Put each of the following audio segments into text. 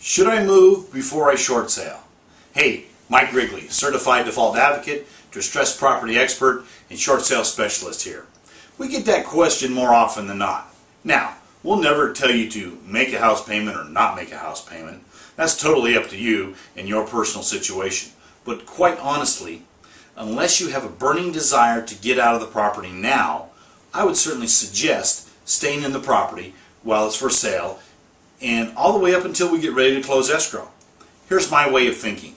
Should I move before I short sale? Hey, Mike Wrigley, Certified Default Advocate, Distressed Property Expert, and Short Sale Specialist here. We get that question more often than not. Now, we'll never tell you to make a house payment or not make a house payment. That's totally up to you and your personal situation. But quite honestly, unless you have a burning desire to get out of the property now, I would certainly suggest staying in the property while it's for sale and all the way up until we get ready to close escrow. Here's my way of thinking.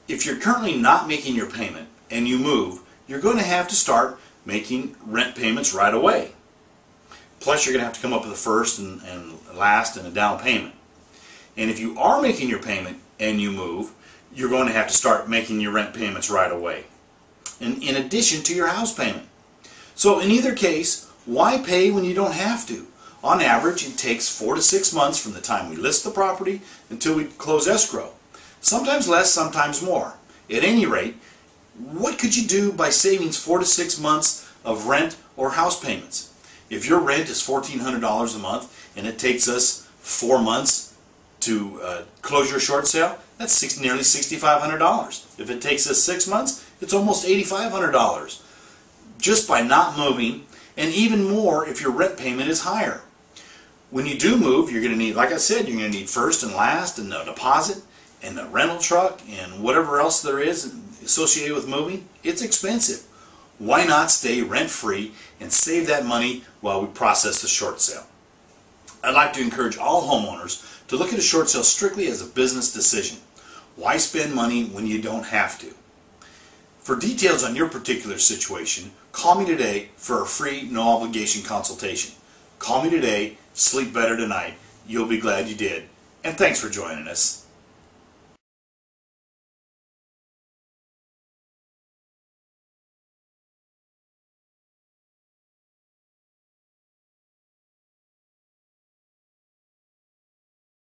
If you're currently not making your payment and you move, you're going to have to start making rent payments right away. Plus you're going to have to come up with a first and last and a down payment. And if you are making your payment and you move, you're going to have to start making your rent payments right away, in addition to your house payment. So in either case, why pay when you don't have to? On average, it takes 4 to 6 months from the time we list the property until we close escrow. Sometimes less, sometimes more. At any rate, what could you do by saving 4 to 6 months of rent or house payments? If your rent is $1,400 a month and it takes us 4 months to close your short sale, that's nearly $6,500. If it takes us 6 months, it's almost $8,500 just by not moving, and even more if your rent payment is higher. When you do move, you're going to need, like I said, you're going to need first and last and a deposit and a rental truck and whatever else there is associated with moving. It's expensive. Why not stay rent-free and save that money while we process the short sale? I'd like to encourage all homeowners to look at a short sale strictly as a business decision. Why spend money when you don't have to? For details on your particular situation, call me today for a free, no-obligation consultation. Call me today, sleep better tonight. You'll be glad you did. And thanks for joining us.